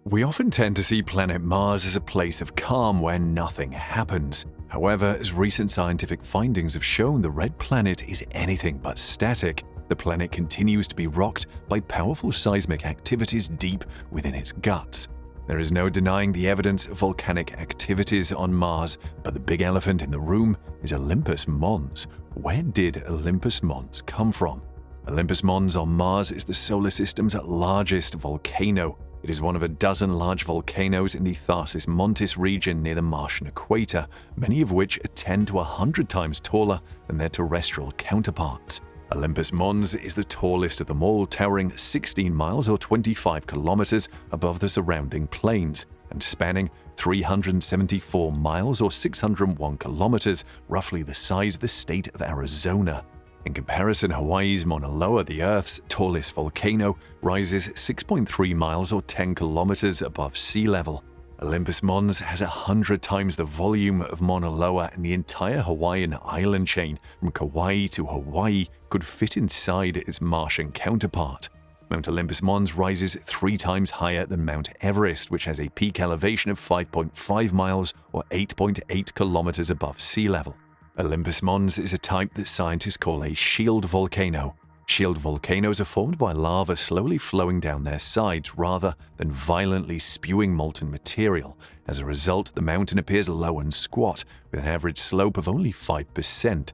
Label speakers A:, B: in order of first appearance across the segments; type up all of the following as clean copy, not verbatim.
A: We often tend to see planet Mars as a place of calm where nothing happens. However, as recent scientific findings have shown, the red planet is anything but static. The planet continues to be rocked by powerful seismic activities deep within its guts. There is no denying the evidence of volcanic activities on Mars, but the big elephant in the room is Olympus Mons. Where did Olympus Mons come from? Olympus Mons on Mars is the solar system's largest volcano. It is one of a dozen large volcanoes in the Tharsis Montis region near the Martian equator, many of which are 10 to 100 times taller than their terrestrial counterparts. Olympus Mons is the tallest of them all, towering 16 miles or 25 kilometers above the surrounding plains, and spanning 374 miles or 601 kilometers, roughly the size of the state of Arizona. In comparison, Hawaii's Mauna Loa, the Earth's tallest volcano, rises 6.3 miles or 10 kilometers above sea level. Olympus Mons has 100 times the volume of Mauna Loa, and the entire Hawaiian island chain from Kauai to Hawaii could fit inside its Martian counterpart. Mount Olympus Mons rises 3 times higher than Mount Everest, which has a peak elevation of 5.5 miles or 8.8 kilometers above sea level. Olympus Mons is a type that scientists call a shield volcano. Shield volcanoes are formed by lava slowly flowing down their sides rather than violently spewing molten material. As a result, the mountain appears low and squat, with an average slope of only 5%.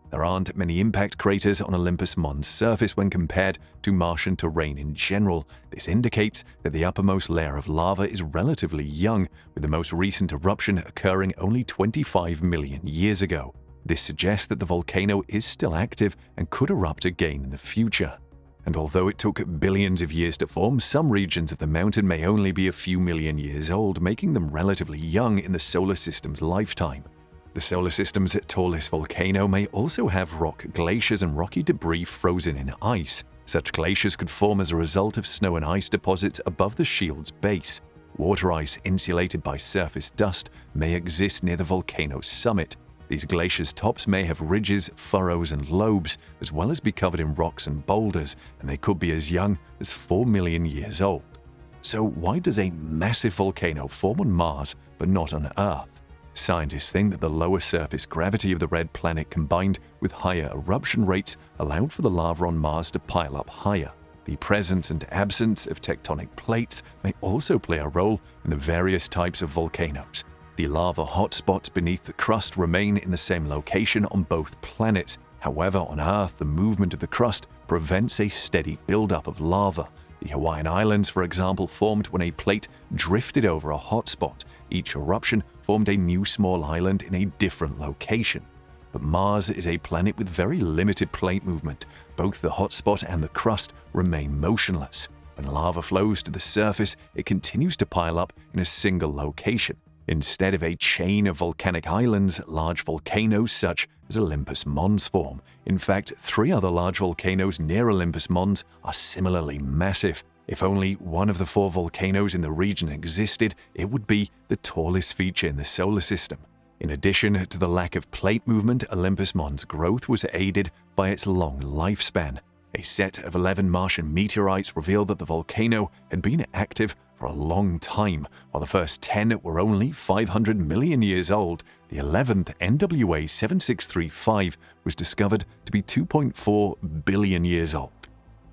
A: There aren't many impact craters on Olympus Mons' surface when compared to Martian terrain in general. This indicates that the uppermost layer of lava is relatively young, with the most recent eruption occurring only 25 million years ago. This suggests that the volcano is still active and could erupt again in the future. And although it took billions of years to form, some regions of the mountain may only be a few million years old, making them relatively young in the solar system's lifetime. The solar system's tallest volcano may also have rock glaciers and rocky debris frozen in ice. Such glaciers could form as a result of snow and ice deposits above the shield's base. Water ice insulated by surface dust may exist near the volcano's summit. These glaciers' tops may have ridges, furrows, and lobes, as well as be covered in rocks and boulders, and they could be as young as 4 million years old. So why does a massive volcano form on Mars but not on Earth? Scientists think that the lower surface gravity of the red planet combined with higher eruption rates allowed for the lava on Mars to pile up higher. The presence and absence of tectonic plates may also play a role in the various types of volcanoes. The lava hotspots beneath the crust remain in the same location on both planets. However, on Earth, the movement of the crust prevents a steady buildup of lava. The Hawaiian Islands, for example, formed when a plate drifted over a hotspot. Each eruption formed a new small island in a different location. But Mars is a planet with very limited plate movement. Both the hotspot and the crust remain motionless. When lava flows to the surface, it continues to pile up in a single location. Instead of a chain of volcanic islands, large volcanoes such as Olympus Mons form. In fact, 3 other large volcanoes near Olympus Mons are similarly massive. If only one of the 4 volcanoes in the region existed, it would be the tallest feature in the solar system. In addition to the lack of plate movement, Olympus Mons' growth was aided by its long lifespan. A set of 11 Martian meteorites revealed that the volcano had been active for a long time. While the first 10 were only 500 million years old, the 11th, NWA 7635, was discovered to be 2.4 billion years old.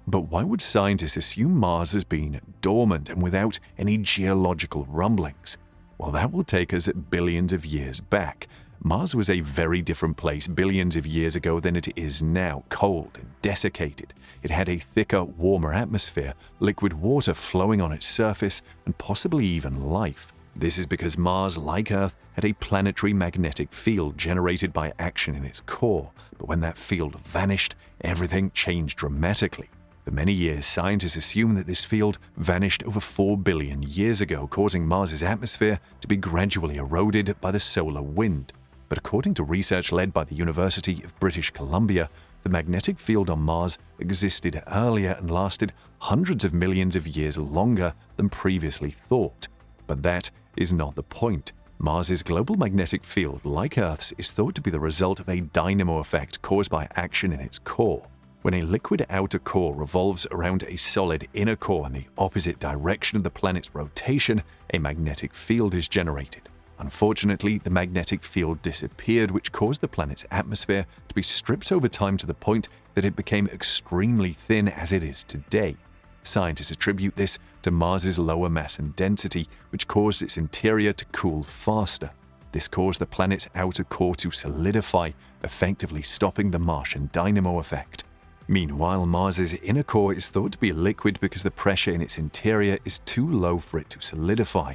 A: But why would scientists assume Mars has been dormant and without any geological rumblings? Well, that will take us billions of years back. Mars was a very different place billions of years ago than it is now, cold and desiccated. It had a thicker, warmer atmosphere, liquid water flowing on its surface, and possibly even life. This is because Mars, like Earth, had a planetary magnetic field generated by action in its core. But when that field vanished, everything changed dramatically. For many years, scientists assumed that this field vanished over 4 billion years ago, causing Mars's atmosphere to be gradually eroded by the solar wind. But according to research led by the University of British Columbia, the magnetic field on Mars existed earlier and lasted hundreds of millions of years longer than previously thought. But that is not the point. Mars's global magnetic field, like Earth's, is thought to be the result of a dynamo effect caused by action in its core. When a liquid outer core revolves around a solid inner core in the opposite direction of the planet's rotation, a magnetic field is generated. Unfortunately, the magnetic field disappeared, which caused the planet's atmosphere to be stripped over time to the point that it became extremely thin as it is today. Scientists attribute this to Mars's lower mass and density, which caused its interior to cool faster. This caused the planet's outer core to solidify, effectively stopping the Martian dynamo effect. Meanwhile, Mars's inner core is thought to be liquid because the pressure in its interior is too low for it to solidify.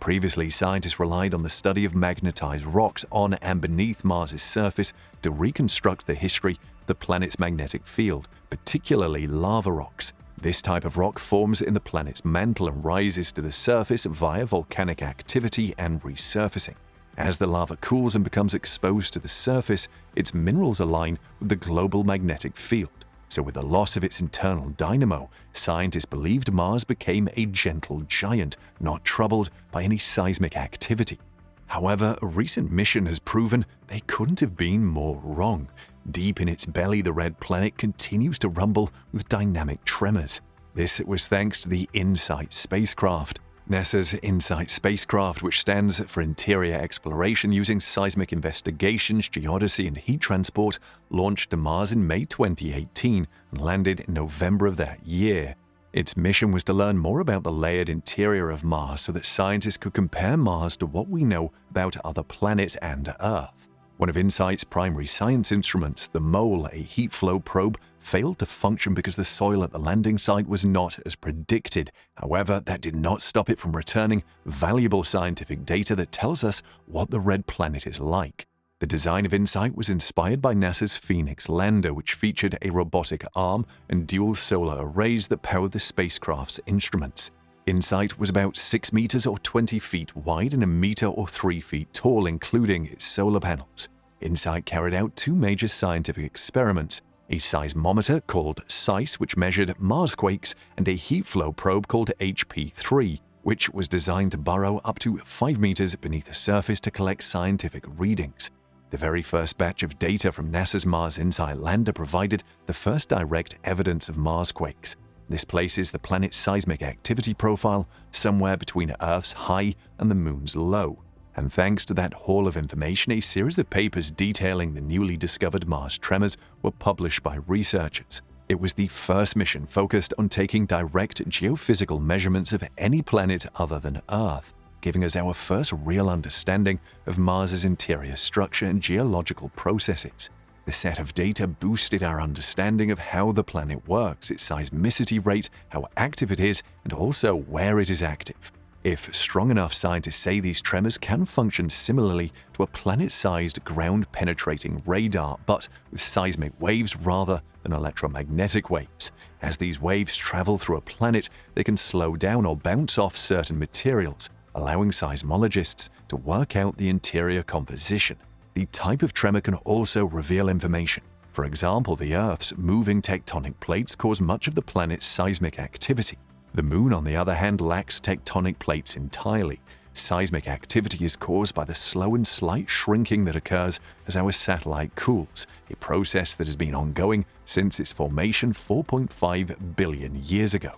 A: Previously, scientists relied on the study of magnetized rocks on and beneath Mars's surface to reconstruct the history of the planet's magnetic field, particularly lava rocks. This type of rock forms in the planet's mantle and rises to the surface via volcanic activity and resurfacing. As the lava cools and becomes exposed to the surface, its minerals align with the global magnetic field. So with the loss of its internal dynamo, scientists believed Mars became a gentle giant, not troubled by any seismic activity. However, a recent mission has proven they couldn't have been more wrong. Deep in its belly, the red planet continues to rumble with dynamic tremors. This was thanks to the InSight spacecraft. NASA's InSight spacecraft, which stands for Interior Exploration using Seismic Investigations, Geodesy, and Heat Transport, launched to Mars in May 2018 and landed in November of that year. Its mission was to learn more about the layered interior of Mars so that scientists could compare Mars to what we know about other planets and Earth. One of InSight's primary science instruments, the MOLE, a heat flow probe, failed to function because the soil at the landing site was not as predicted. However, that did not stop it from returning valuable scientific data that tells us what the red planet is like. The design of InSight was inspired by NASA's Phoenix lander, which featured a robotic arm and dual solar arrays that powered the spacecraft's instruments. InSight was about 6 meters or 20 feet wide and a meter or 3 feet tall, including its solar panels. InSight carried out 2 major scientific experiments: a seismometer called SEIS, which measured Marsquakes, and a heat flow probe called HP3, which was designed to burrow up to 5 meters beneath the surface to collect scientific readings. The very first batch of data from NASA's Mars InSight lander provided the first direct evidence of Marsquakes. This places the planet's seismic activity profile somewhere between Earth's high and the Moon's low. And thanks to that haul of information, a series of papers detailing the newly discovered Mars tremors were published by researchers. It was the first mission focused on taking direct geophysical measurements of any planet other than Earth, giving us our first real understanding of Mars's interior structure and geological processes. The set of data boosted our understanding of how the planet works, its seismicity rate, how active it is, and also where it is active. If strong enough, scientists say these tremors can function similarly to a planet-sized ground-penetrating radar, but with seismic waves rather than electromagnetic waves. As these waves travel through a planet, they can slow down or bounce off certain materials, allowing seismologists to work out the interior composition. The type of tremor can also reveal information. For example, the Earth's moving tectonic plates cause much of the planet's seismic activity. The Moon, on the other hand, lacks tectonic plates entirely. Seismic activity is caused by the slow and slight shrinking that occurs as our satellite cools, a process that has been ongoing since its formation 4.5 billion years ago.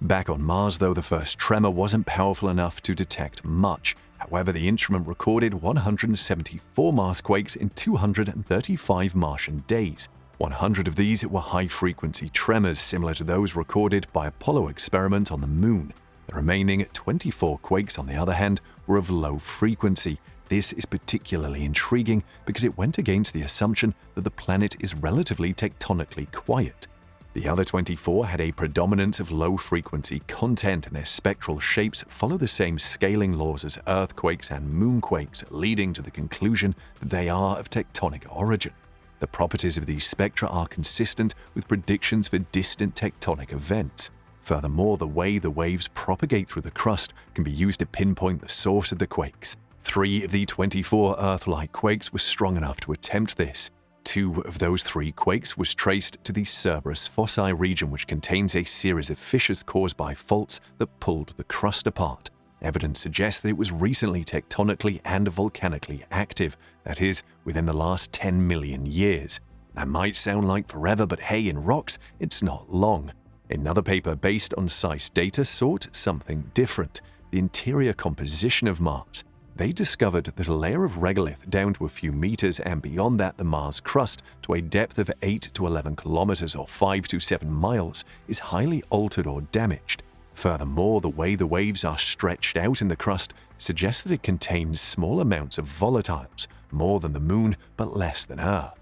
A: Back on Mars, though, the first tremor wasn't powerful enough to detect much. However, the instrument recorded 174 Marsquakes in 235 Martian days. 100 of these were high-frequency tremors similar to those recorded by Apollo experiment on the Moon. The remaining 24 quakes, on the other hand, were of low frequency. This is particularly intriguing because it went against the assumption that the planet is relatively tectonically quiet. The other 24 had a predominance of low-frequency content, and their spectral shapes follow the same scaling laws as earthquakes and moonquakes, leading to the conclusion that they are of tectonic origin. The properties of these spectra are consistent with predictions for distant tectonic events. Furthermore, the way the waves propagate through the crust can be used to pinpoint the source of the quakes. 3 of the 24 Earth-like quakes were strong enough to attempt this. 2 of those 3 quakes was traced to the Cerberus fossae region, which contains a series of fissures caused by faults that pulled the crust apart. Evidence suggests that it was recently tectonically and volcanically active, that is, within the last 10 million years. That might sound like forever, but hey, in rocks, it's not long. Another paper based on SEIS data sought something different: the interior composition of Mars. They discovered that a layer of regolith down to a few meters and beyond that the Mars crust to a depth of 8 to 11 kilometers or 5 to 7 miles is highly altered or damaged. Furthermore, the way the waves are stretched out in the crust suggests that it contains small amounts of volatiles, more than the Moon but less than Earth.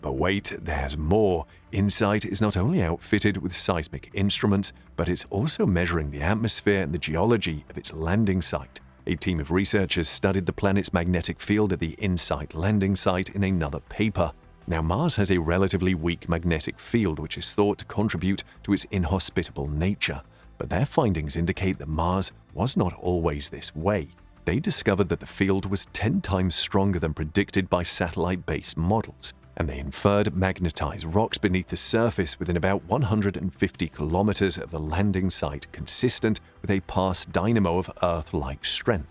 A: But wait, there's more. InSight is not only outfitted with seismic instruments, but it's also measuring the atmosphere and the geology of its landing site. A team of researchers studied the planet's magnetic field at the InSight landing site in another paper. Now, Mars has a relatively weak magnetic field which is thought to contribute to its inhospitable nature. But their findings indicate that Mars was not always this way. They discovered that the field was 10 times stronger than predicted by satellite-based models, and they inferred magnetized rocks beneath the surface within about 150 kilometers of the landing site, consistent with a past dynamo of Earth-like strength.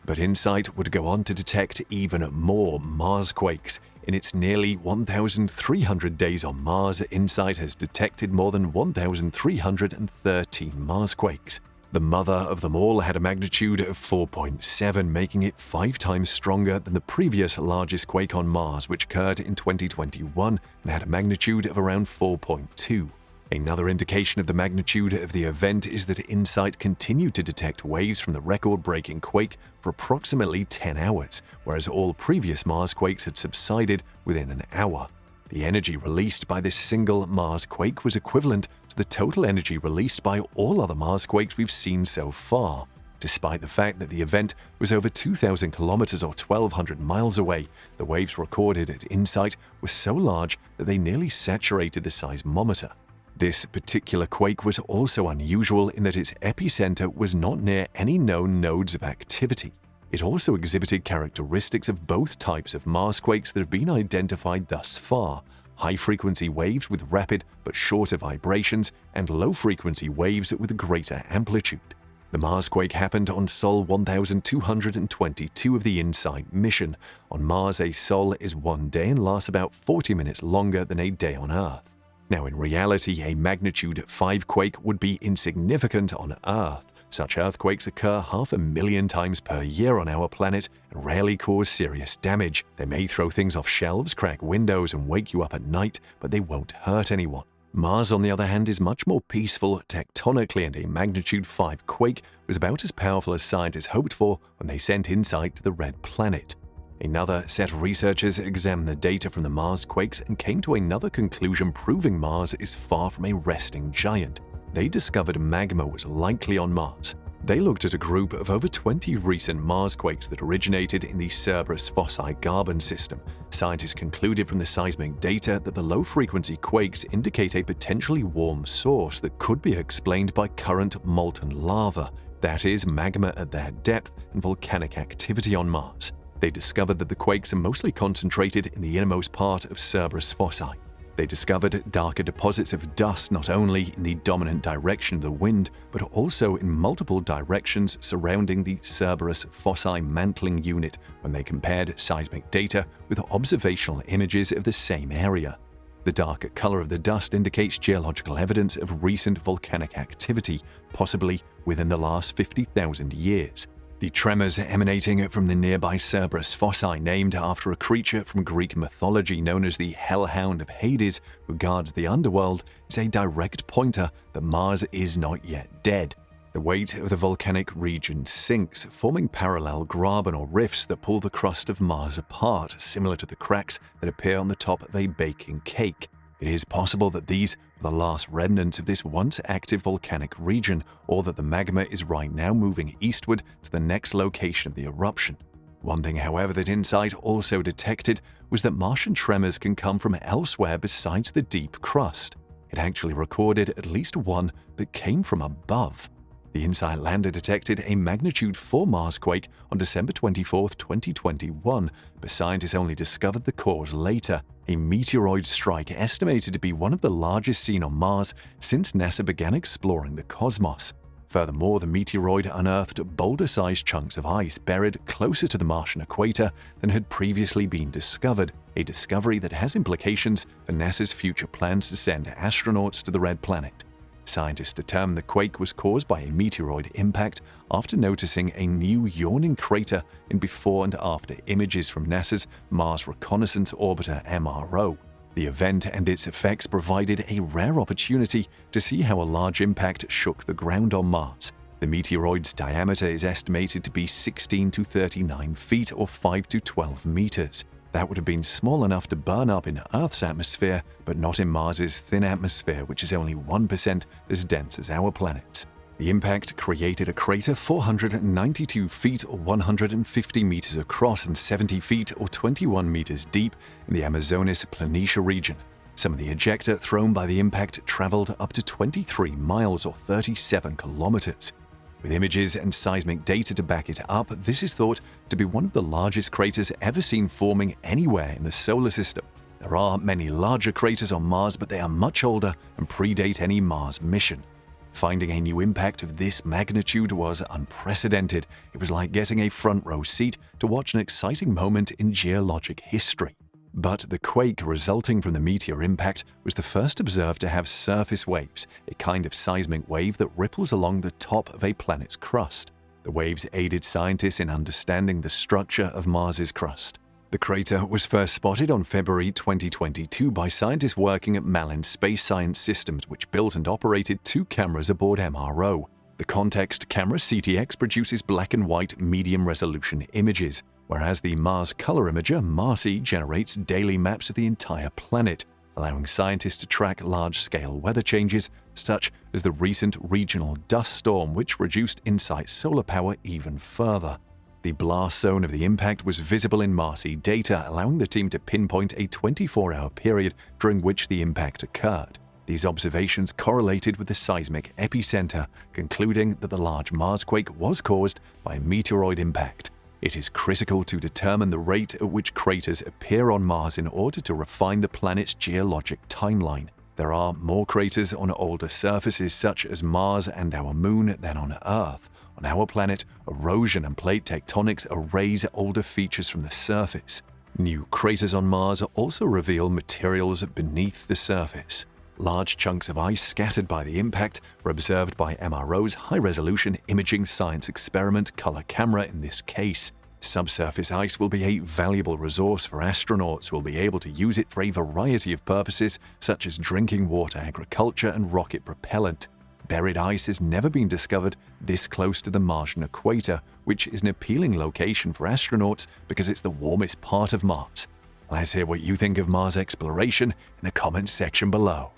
A: But InSight would go on to detect even more Marsquakes. In its nearly 1,300 days on Mars, InSight has detected more than 1,313 Marsquakes. The mother of them all had a magnitude of 4.7, making it 5 times stronger than the previous largest quake on Mars, which occurred in 2021 and had a magnitude of around 4.2. Another indication of the magnitude of the event is that InSight continued to detect waves from the record-breaking quake for approximately 10 hours, whereas all previous Mars quakes had subsided within an hour. The energy released by this single Mars quake was equivalent to the total energy released by all other Mars quakes we've seen so far. Despite the fact that the event was over 2,000 kilometers or 1,200 miles away, the waves recorded at InSight were so large that they nearly saturated the seismometer. This particular quake was also unusual in that its epicenter was not near any known nodes of activity. It also exhibited characteristics of both types of Marsquakes that have been identified thus far: high-frequency waves with rapid but shorter vibrations, and low-frequency waves with greater amplitude. The Marsquake happened on Sol 1222 of the InSight mission. On Mars, a Sol is 1 day and lasts about 40 minutes longer than a day on Earth. Now, in reality, a magnitude 5 quake would be insignificant on Earth. Such earthquakes occur 500,000 times per year on our planet and rarely cause serious damage. They may throw things off shelves, crack windows, and wake you up at night, but they won't hurt anyone. Mars, on the other hand, is much more peaceful tectonically, and a magnitude 5 quake was about as powerful as scientists hoped for when they sent InSight to the Red Planet. Another set of researchers examined the data from the Mars quakes and came to another conclusion, proving Mars is far from a resting giant. They discovered magma was likely on Mars. They looked at a group of over 20 recent Marsquakes that originated in the Cerberus fossae Carbon system. Scientists concluded from the seismic data that the low-frequency quakes indicate a potentially warm source that could be explained by current molten lava, that is, magma at their depth and volcanic activity on Mars. They discovered that the quakes are mostly concentrated in the innermost part of Cerberus fossae. They discovered darker deposits of dust not only in the dominant direction of the wind, but also in multiple directions surrounding the Cerberus fossae mantling unit when they compared seismic data with observational images of the same area. The darker color of the dust indicates geological evidence of recent volcanic activity, possibly within the last 50,000 years. The tremors emanating from the nearby Cerberus fossae, named after a creature from Greek mythology known as the Hellhound of Hades, who guards the underworld, is a direct pointer that Mars is not yet dead. The weight of the volcanic region sinks, forming parallel graben or rifts that pull the crust of Mars apart, similar to the cracks that appear on the top of a baking cake. It is possible that these are the last remnants of this once active volcanic region, or that the magma is right now moving eastward to the next location of the eruption. One thing, however, that InSight also detected was that Martian tremors can come from elsewhere besides the deep crust. It actually recorded at least one that came from above. The InSight lander detected a magnitude 4 Marsquake on December 24, 2021, but scientists only discovered the cause later. A meteoroid strike estimated to be one of the largest seen on Mars since NASA began exploring the cosmos. Furthermore, the meteoroid unearthed boulder-sized chunks of ice buried closer to the Martian equator than had previously been discovered, a discovery that has implications for NASA's future plans to send astronauts to the red planet. Scientists determined the quake was caused by a meteoroid impact after noticing a new yawning crater in before and after images from NASA's Mars Reconnaissance Orbiter (MRO). The event and its effects provided a rare opportunity to see how a large impact shook the ground on Mars. The meteoroid's diameter is estimated to be 16 to 39 feet or 5 to 12 meters. That would have been small enough to burn up in Earth's atmosphere, but not in Mars's thin atmosphere, which is only 1% as dense as our planet's. The impact created a crater 492 feet or 150 meters across and 70 feet or 21 meters deep in the Amazonas Planitia region. Some of the ejecta thrown by the impact traveled up to 23 miles or 37 kilometers. With images and seismic data to back it up, this is thought to be one of the largest craters ever seen forming anywhere in the solar system. There are many larger craters on Mars, but they are much older and predate any Mars mission. Finding a new impact of this magnitude was unprecedented. It was like getting a front-row seat to watch an exciting moment in geologic history. But the quake resulting from the meteor impact was the first observed to have surface waves, a kind of seismic wave that ripples along the top of a planet's crust. The waves aided scientists in understanding the structure of Mars's crust. The crater was first spotted on February 2022 by scientists working at Malin Space Science Systems, which built and operated 2 cameras aboard MRO. The context camera CTX produces black and white medium-resolution images, whereas the Mars color imager MARSI generates daily maps of the entire planet, allowing scientists to track large-scale weather changes such as the recent regional dust storm, which reduced InSight's solar power even further. The blast zone of the impact was visible in MARSI data, allowing the team to pinpoint a 24-hour period during which the impact occurred. These observations correlated with the seismic epicenter, concluding that the large Marsquake was caused by a meteoroid impact. It is critical to determine the rate at which craters appear on Mars in order to refine the planet's geologic timeline. There are more craters on older surfaces such as Mars and our Moon than on Earth. On our planet, erosion and plate tectonics erase older features from the surface. New craters on Mars also reveal materials beneath the surface. Large chunks of ice scattered by the impact were observed by MRO's high-resolution imaging science experiment color camera in this case. Subsurface ice will be a valuable resource for astronauts who will be able to use it for a variety of purposes, such as drinking water, agriculture, and rocket propellant. Buried ice has never been discovered this close to the Martian equator, which is an appealing location for astronauts because it's the warmest part of Mars. Let's hear what you think of Mars exploration in the comments section below.